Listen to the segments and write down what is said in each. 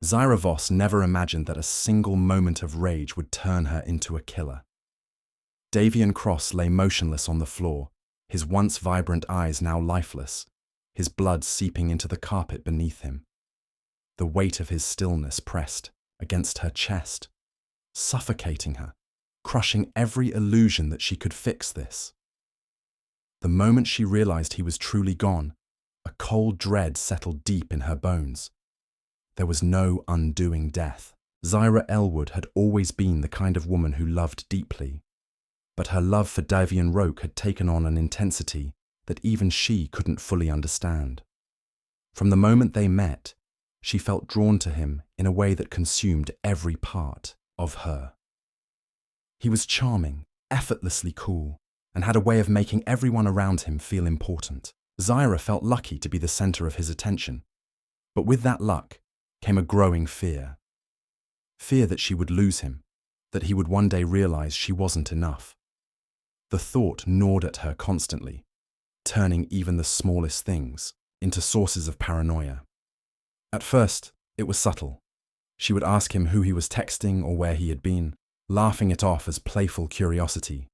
Zyra Voss never imagined that a single moment of rage would turn her into a killer. Davian Kross lay motionless on the floor, his once vibrant eyes now lifeless, his blood seeping into the carpet beneath him. The weight of his stillness pressed against her chest, suffocating her, crushing every illusion that she could fix this. The moment she realized he was truly gone, a cold dread settled deep in her bones. There was no undoing death. Zyra Elwood had always been the kind of woman who loved deeply, but her love for Davian Kross had taken on an intensity that even she couldn't fully understand. From the moment they met, she felt drawn to him in a way that consumed every part of her. He was charming, effortlessly cool, and had a way of making everyone around him feel important. Zyra felt lucky to be the center of his attention, but with that luck came a growing fear. Fear that she would lose him, that he would one day realize she wasn't enough. The thought gnawed at her constantly, turning even the smallest things into sources of paranoia. At first, it was subtle. She would ask him who he was texting or where he had been, laughing it off as playful curiosity.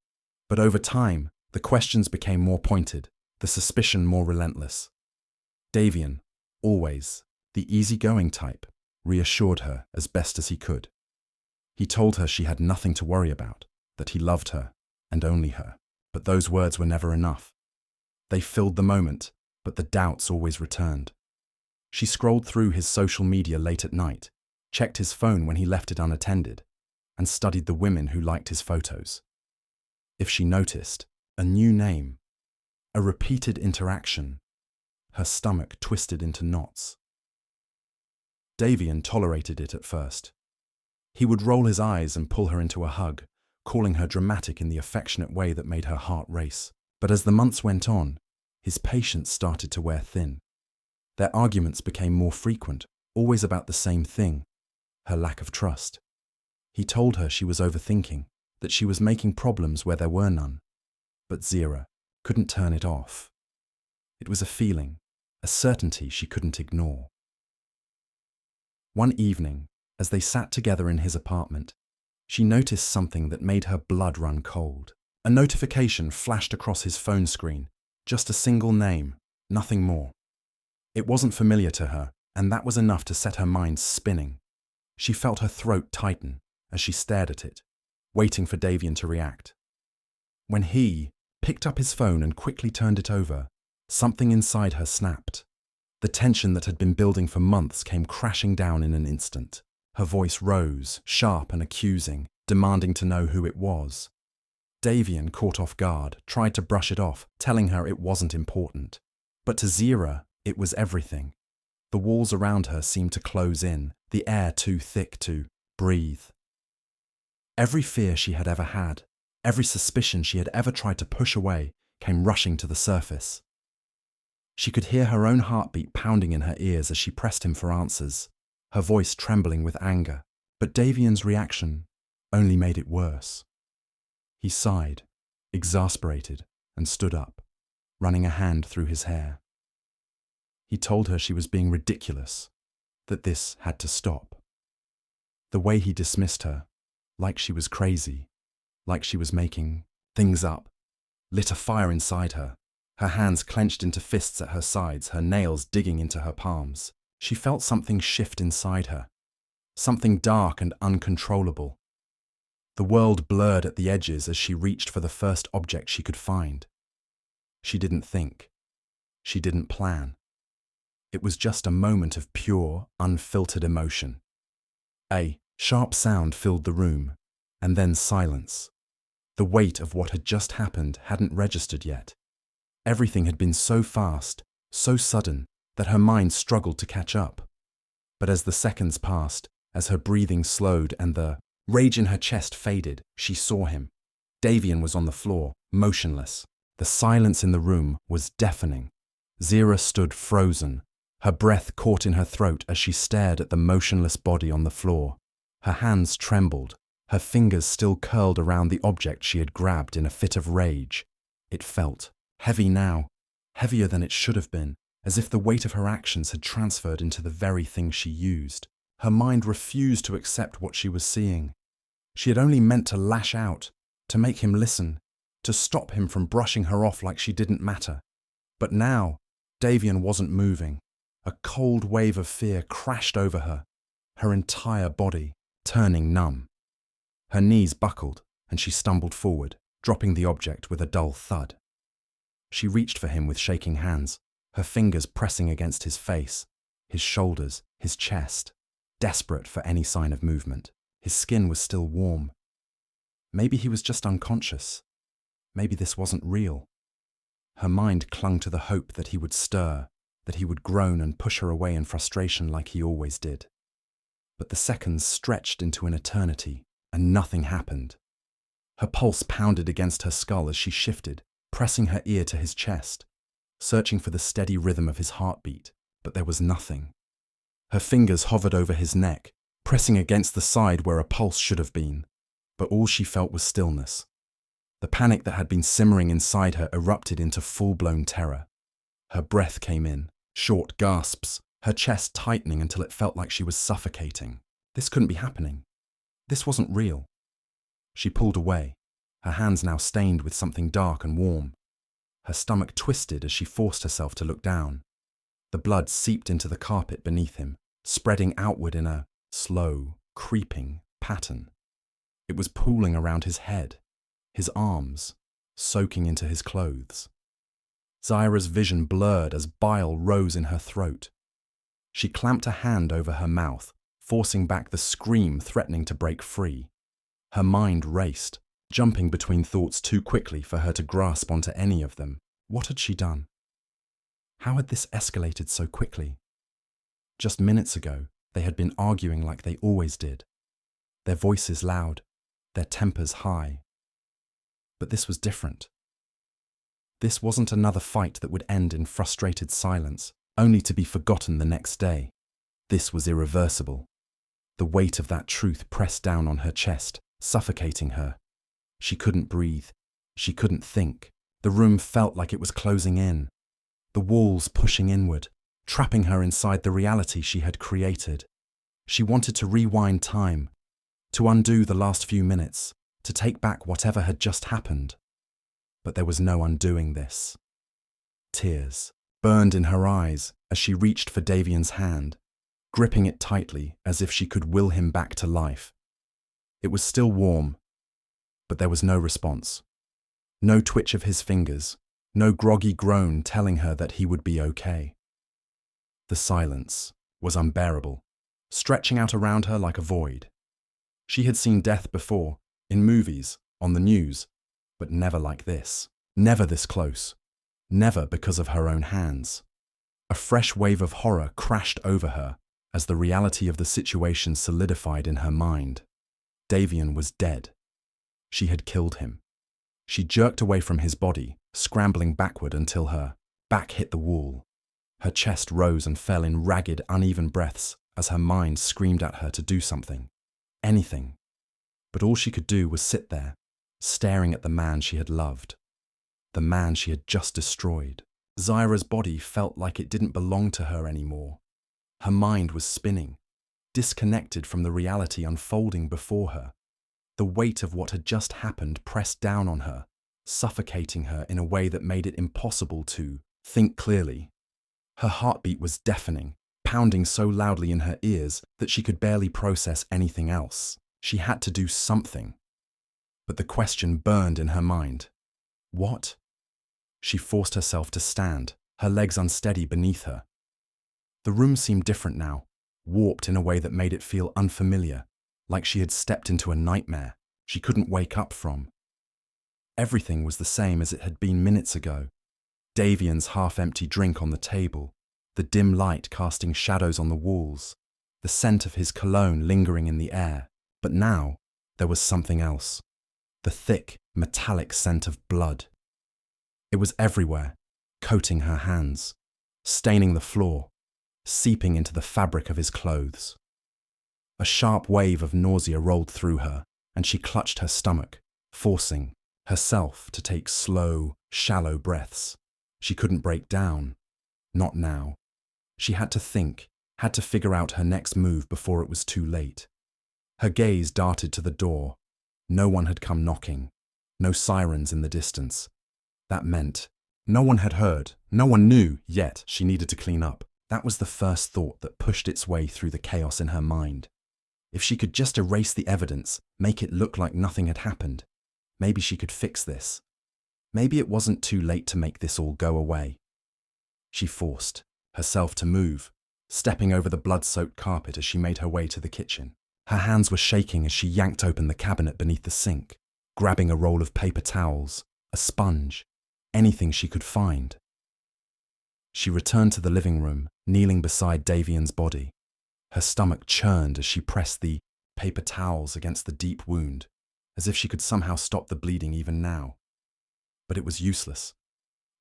But over time, the questions became more pointed, the suspicion more relentless. Davian, always the easygoing type, reassured her as best as he could. He told her she had nothing to worry about, that he loved her, and only her. But those words were never enough. They filled the moment, but the doubts always returned. She scrolled through his social media late at night, checked his phone when he left it unattended, and studied the women who liked his photos. If she noticed a new name, a repeated interaction, her stomach twisted into knots. Davian tolerated it at first. He would roll his eyes and pull her into a hug, calling her dramatic in the affectionate way that made her heart race. But as the months went on, his patience started to wear thin. Their arguments became more frequent, always about the same thing, her lack of trust. He told her she was overthinking, that she was making problems where there were none. But Zyra couldn't turn it off. It was a feeling, a certainty she couldn't ignore. One evening, as they sat together in his apartment, she noticed something that made her blood run cold. A notification flashed across his phone screen, just a single name, nothing more. It wasn't familiar to her, and that was enough to set her mind spinning. She felt her throat tighten as she stared at it, waiting for Davian to react. When he picked up his phone and quickly turned it over, something inside her snapped. The tension that had been building for months came crashing down in an instant. Her voice rose, sharp and accusing, demanding to know who it was. Davian, caught off guard, tried to brush it off, telling her it wasn't important. But to Zyra, it was everything. The walls around her seemed to close in, the air too thick to breathe. Every fear she had ever had, every suspicion she had ever tried to push away, came rushing to the surface. She could hear her own heartbeat pounding in her ears as she pressed him for answers, her voice trembling with anger. But Davian's reaction only made it worse. He sighed, exasperated, and stood up, running a hand through his hair. He told her she was being ridiculous, that this had to stop. The way he dismissed her, like she was crazy, like she was making things up, lit a fire inside her. Her hands clenched into fists at her sides, her nails digging into her palms. She felt something shift inside her, something dark and uncontrollable. The world blurred at the edges as she reached for the first object she could find. She didn't think. She didn't plan. It was just a moment of pure, unfiltered emotion. A sharp sound filled the room, and then silence. The weight of what had just happened hadn't registered yet. Everything had been so fast, so sudden, that her mind struggled to catch up. But as the seconds passed, as her breathing slowed and the rage in her chest faded, she saw him. Davian was on the floor, motionless. The silence in the room was deafening. Zyra stood frozen, her breath caught in her throat as she stared at the motionless body on the floor. Her hands trembled, her fingers still curled around the object she had grabbed in a fit of rage. It felt heavy now, heavier than it should have been, as if the weight of her actions had transferred into the very thing she used. Her mind refused to accept what she was seeing. She had only meant to lash out, to make him listen, to stop him from brushing her off like she didn't matter. But now, Davian wasn't moving. A cold wave of fear crashed over her, her entire body turning numb. Her knees buckled, and she stumbled forward, dropping the object with a dull thud. She reached for him with shaking hands, her fingers pressing against his face, his shoulders, his chest, desperate for any sign of movement. His skin was still warm. Maybe he was just unconscious. Maybe this wasn't real. Her mind clung to the hope that he would stir, that he would groan and push her away in frustration like he always did. But the seconds stretched into an eternity, and nothing happened. Her pulse pounded against her skull as she shifted, pressing her ear to his chest, searching for the steady rhythm of his heartbeat, but there was nothing. Her fingers hovered over his neck, pressing against the side where a pulse should have been, but all she felt was stillness. The panic that had been simmering inside her erupted into full-blown terror. Her breath came in, short gasps, her chest tightening until it felt like she was suffocating. This couldn't be happening. This wasn't real. She pulled away, her hands now stained with something dark and warm. Her stomach twisted as she forced herself to look down. The blood seeped into the carpet beneath him, spreading outward in a slow, creeping pattern. It was pooling around his head, his arms, soaking into his clothes. Zyra's vision blurred as bile rose in her throat. She clamped a hand over her mouth, forcing back the scream threatening to break free. Her mind raced, jumping between thoughts too quickly for her to grasp onto any of them. What had she done? How had this escalated so quickly? Just minutes ago, they had been arguing like they always did, their voices loud, their tempers high. But this was different. This wasn't another fight that would end in frustrated silence, only to be forgotten the next day. This was irreversible. The weight of that truth pressed down on her chest, suffocating her. She couldn't breathe. She couldn't think. The room felt like it was closing in, the walls pushing inward, trapping her inside the reality she had created. She wanted to rewind time, to undo the last few minutes, to take back whatever had just happened. But there was no undoing this. Tears burned in her eyes as she reached for Davian's hand, gripping it tightly as if she could will him back to life. It was still warm, but there was no response. No twitch of his fingers, no groggy groan telling her that he would be okay. The silence was unbearable, stretching out around her like a void. She had seen death before, in movies, on the news, but never like this, never this close, never because of her own hands. A fresh wave of horror crashed over her as the reality of the situation solidified in her mind. Davian was dead. She had killed him. She jerked away from his body, scrambling backward until her back hit the wall. Her chest rose and fell in ragged, uneven breaths as her mind screamed at her to do something, anything. But all she could do was sit there, staring at the man she had loved, the man she had just destroyed. Zyra's body felt like it didn't belong to her anymore. Her mind was spinning, disconnected from the reality unfolding before her. The weight of what had just happened pressed down on her, suffocating her in a way that made it impossible to think clearly. Her heartbeat was deafening, pounding so loudly in her ears that she could barely process anything else. She had to do something. But the question burned in her mind. What? She forced herself to stand, her legs unsteady beneath her. The room seemed different now, warped in a way that made it feel unfamiliar, like she had stepped into a nightmare she couldn't wake up from. Everything was the same as it had been minutes ago. Davian's half-empty drink on the table, the dim light casting shadows on the walls, the scent of his cologne lingering in the air. But now, there was something else. The thick, metallic scent of blood. It was everywhere, coating her hands, staining the floor, seeping into the fabric of his clothes. A sharp wave of nausea rolled through her, and she clutched her stomach, forcing herself to take slow, shallow breaths. She couldn't break down. Not now. She had to think, had to figure out her next move before it was too late. Her gaze darted to the door. No one had come knocking. No sirens in the distance. That meant no one had heard, no one knew, yet she needed to clean up. That was the first thought that pushed its way through the chaos in her mind. If she could just erase the evidence, make it look like nothing had happened, maybe she could fix this. Maybe it wasn't too late to make this all go away. She forced herself to move, stepping over the blood-soaked carpet as she made her way to the kitchen. Her hands were shaking as she yanked open the cabinet beneath the sink, grabbing a roll of paper towels, a sponge, anything she could find. She returned to the living room, kneeling beside Davian's body. Her stomach churned as she pressed the paper towels against the deep wound, as if she could somehow stop the bleeding even now. But it was useless.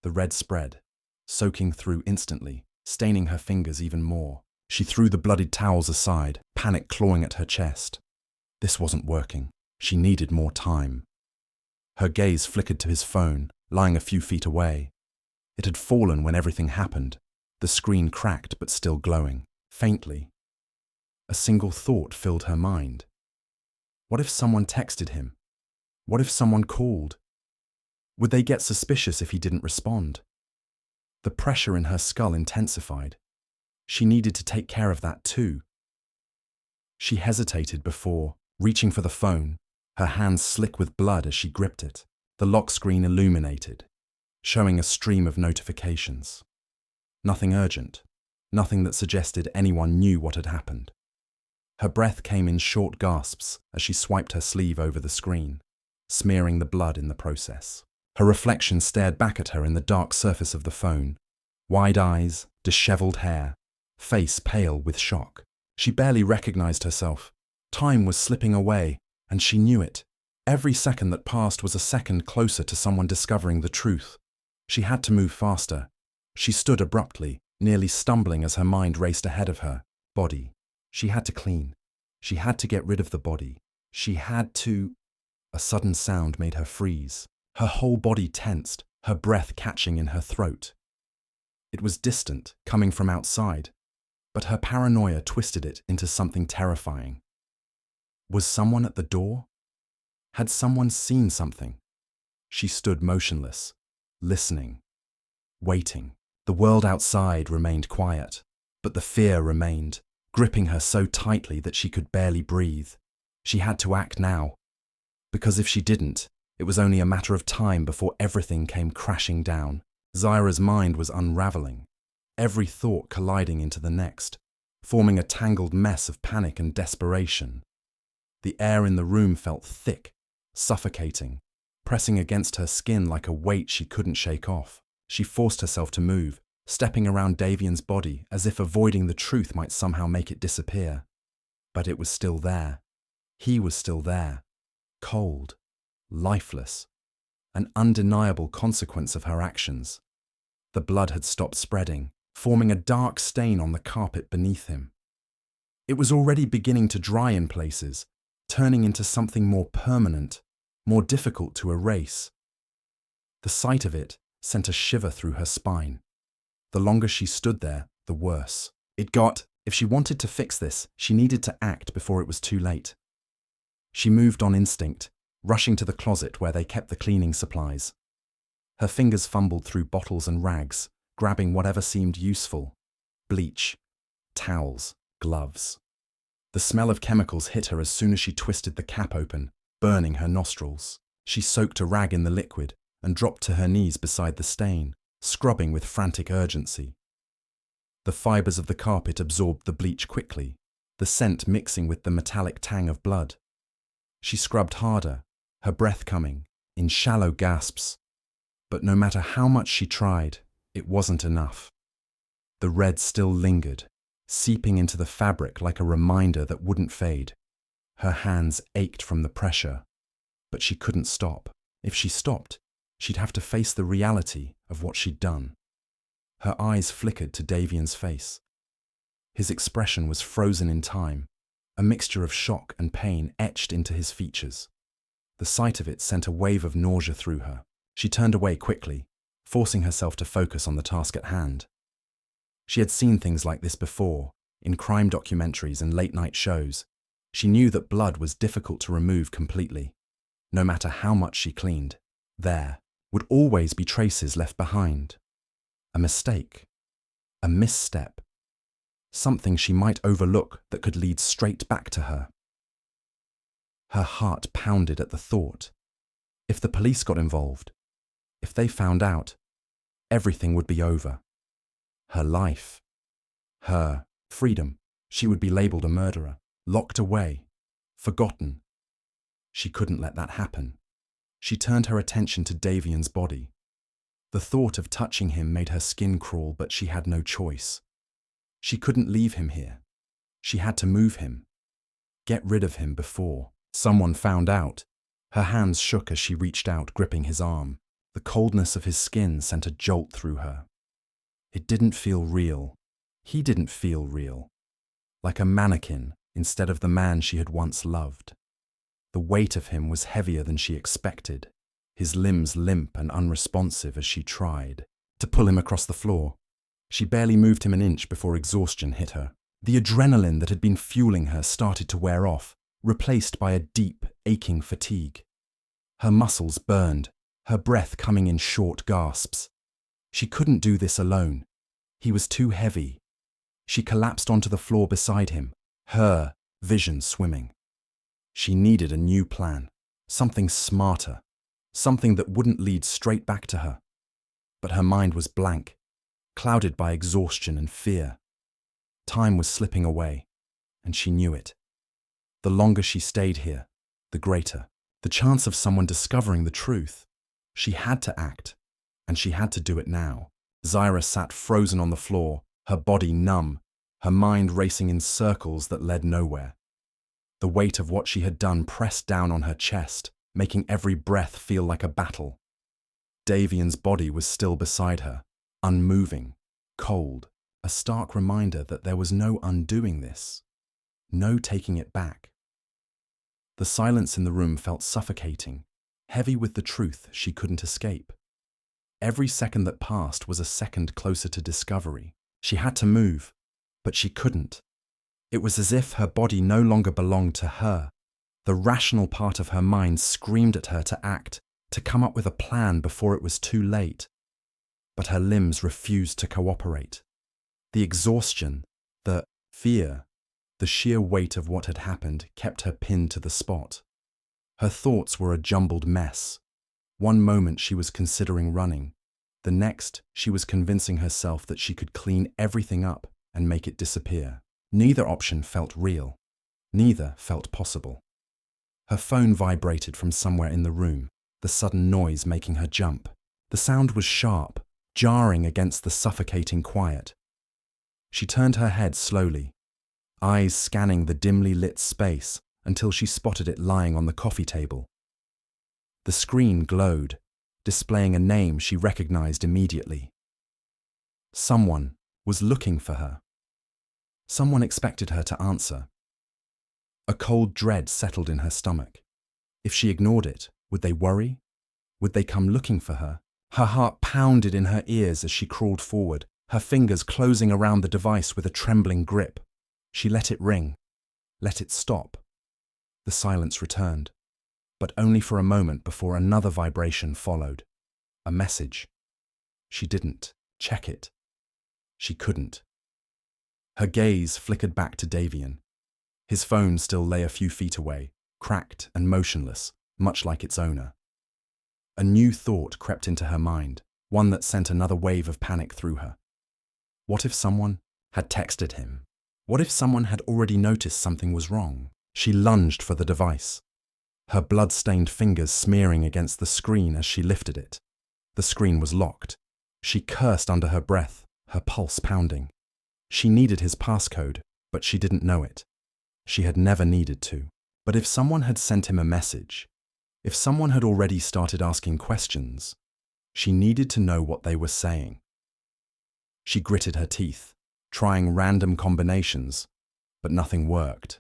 The red spread, soaking through instantly, staining her fingers even more. She threw the bloodied towels aside, panic clawing at her chest. This wasn't working. She needed more time. Her gaze flickered to his phone, lying a few feet away. It had fallen when everything happened, the screen cracked but still glowing, faintly. A single thought filled her mind. What if someone texted him? What if someone called? Would they get suspicious if he didn't respond? The pressure in her skull intensified. She needed to take care of that too. She hesitated before, reaching for the phone, her hands slick with blood as she gripped it. The lock screen illuminated, showing a stream of notifications. Nothing urgent, nothing that suggested anyone knew what had happened. Her breath came in short gasps as she swiped her sleeve over the screen, smearing the blood in the process. Her reflection stared back at her in the dark surface of the phone. Wide eyes, disheveled hair, face pale with shock. She barely recognized herself. Time was slipping away, and she knew it. Every second that passed was a second closer to someone discovering the truth. She had to move faster. She stood abruptly, nearly stumbling as her mind raced ahead of her. Body. She had to clean. She had to get rid of the body. She had to... A sudden sound made her freeze. Her whole body tensed, her breath catching in her throat. It was distant, coming from outside, but her paranoia twisted it into something terrifying. Was someone at the door? Had someone seen something? She stood motionless, listening, waiting. The world outside remained quiet, but the fear remained, gripping her so tightly that she could barely breathe. She had to act now, because if she didn't, it was only a matter of time before everything came crashing down. Zyra's mind was unraveling, every thought colliding into the next, forming a tangled mess of panic and desperation. The air in the room felt thick, suffocating, pressing against her skin like a weight she couldn't shake off. She forced herself to move, stepping around Davian's body as if avoiding the truth might somehow make it disappear. But it was still there. He was still there, cold, lifeless, an undeniable consequence of her actions. The blood had stopped spreading, forming a dark stain on the carpet beneath him. It was already beginning to dry in places, turning into something more permanent, more difficult to erase. The sight of it sent a shiver through her spine. The longer she stood there, the worse. If she wanted to fix this, she needed to act before it was too late. She moved on instinct, rushing to the closet where they kept the cleaning supplies. Her fingers fumbled through bottles and rags, grabbing whatever seemed useful. Bleach, towels, gloves. The smell of chemicals hit her as soon as she twisted the cap open, burning her nostrils. She soaked a rag in the liquid and dropped to her knees beside the stain, scrubbing with frantic urgency. The fibers of the carpet absorbed the bleach quickly, the scent mixing with the metallic tang of blood. She scrubbed harder, her breath coming, in shallow gasps. But no matter how much she tried, it wasn't enough. The red still lingered, seeping into the fabric like a reminder that wouldn't fade. Her hands ached from the pressure, but she couldn't stop. If she stopped, she'd have to face the reality of what she'd done. Her eyes flickered to Davian's face. His expression was frozen in time, a mixture of shock and pain etched into his features. The sight of it sent a wave of nausea through her. She turned away quickly, forcing herself to focus on the task at hand. She had seen things like this before, in crime documentaries and late-night shows. She knew that blood was difficult to remove completely. No matter how much she cleaned, there would always be traces left behind. A mistake, a misstep, something she might overlook that could lead straight back to her. Her heart pounded at the thought. If the police got involved, if they found out, everything would be over. Her life, her freedom, she would be labeled a murderer, locked away, forgotten. She couldn't let that happen. She turned her attention to Davian's body. The thought of touching him made her skin crawl, but she had no choice. She couldn't leave him here. She had to move him. Get rid of him before someone found out. Her hands shook as she reached out, gripping his arm. The coldness of his skin sent a jolt through her. It didn't feel real. He didn't feel real. Like a mannequin instead of the man she had once loved. The weight of him was heavier than she expected, his limbs limp and unresponsive as she tried to pull him across the floor. She barely moved him an inch before exhaustion hit her. The adrenaline that had been fueling her started to wear off, replaced by a deep, aching fatigue. Her muscles burned, her breath coming in short gasps. She couldn't do this alone. He was too heavy. She collapsed onto the floor beside him, her vision swimming. She needed a new plan, something smarter, something that wouldn't lead straight back to her. But her mind was blank, clouded by exhaustion and fear. Time was slipping away, and she knew it. The longer she stayed here, the greater the chance of someone discovering the truth. She had to act, and she had to do it now. Zyra sat frozen on the floor, her body numb, her mind racing in circles that led nowhere. The weight of what she had done pressed down on her chest, making every breath feel like a battle. Davian's body was still beside her, unmoving, cold, a stark reminder that there was no undoing this, no taking it back. The silence in the room felt suffocating, heavy with the truth she couldn't escape. Every second that passed was a second closer to discovery. She had to move, but she couldn't. It was as if her body no longer belonged to her. The rational part of her mind screamed at her to act, to come up with a plan before it was too late. But her limbs refused to cooperate. The exhaustion, the fear, the sheer weight of what had happened kept her pinned to the spot. Her thoughts were a jumbled mess. One moment she was considering running. The next, she was convincing herself that she could clean everything up and make it disappear. Neither option felt real. Neither felt possible. Her phone vibrated from somewhere in the room, the sudden noise making her jump. The sound was sharp, jarring against the suffocating quiet. She turned her head slowly, eyes scanning the dimly lit space until she spotted it lying on the coffee table. The screen glowed, displaying a name she recognized immediately. Someone was looking for her. Someone expected her to answer. A cold dread settled in her stomach. If she ignored it, would they worry? Would they come looking for her? Her heart pounded in her ears as she crawled forward, her fingers closing around the device with a trembling grip. She let it ring, let it stop. The silence returned, but only for a moment before another vibration followed. A message. She didn't check it. She couldn't. Her gaze flickered back to Davian. His phone still lay a few feet away, cracked and motionless, much like its owner. A new thought crept into her mind, one that sent another wave of panic through her. What if someone had texted him? What if someone had already noticed something was wrong? She lunged for the device, her blood-stained fingers smearing against the screen as she lifted it. The screen was locked. She cursed under her breath, her pulse pounding. She needed his passcode, but she didn't know it. She had never needed to. But if someone had sent him a message, if someone had already started asking questions, she needed to know what they were saying. She gritted her teeth, trying random combinations, but nothing worked.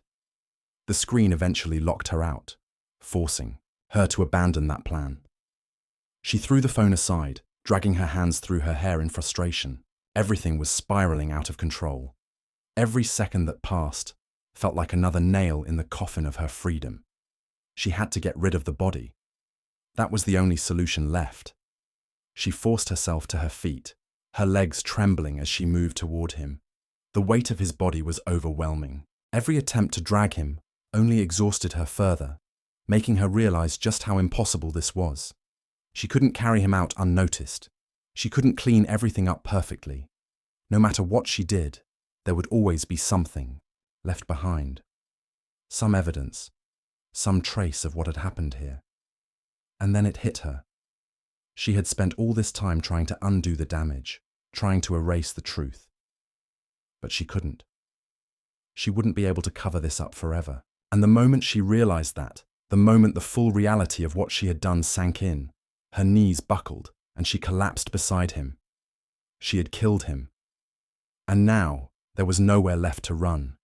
The screen eventually locked her out, forcing her to abandon that plan. She threw the phone aside, dragging her hands through her hair in frustration. Everything was spiraling out of control. Every second that passed felt like another nail in the coffin of her freedom. She had to get rid of the body. That was the only solution left. She forced herself to her feet, her legs trembling as she moved toward him. The weight of his body was overwhelming. Every attempt to drag him only exhausted her further, making her realize just how impossible this was. She couldn't carry him out unnoticed. She couldn't clean everything up perfectly. No matter what she did, there would always be something left behind. Some evidence, some trace of what had happened here. And then it hit her. She had spent all this time trying to undo the damage, trying to erase the truth. But she couldn't. She wouldn't be able to cover this up forever. And the moment she realized that, the moment the full reality of what she had done sank in, her knees buckled and she collapsed beside him. She had killed him. And now there was nowhere left to run.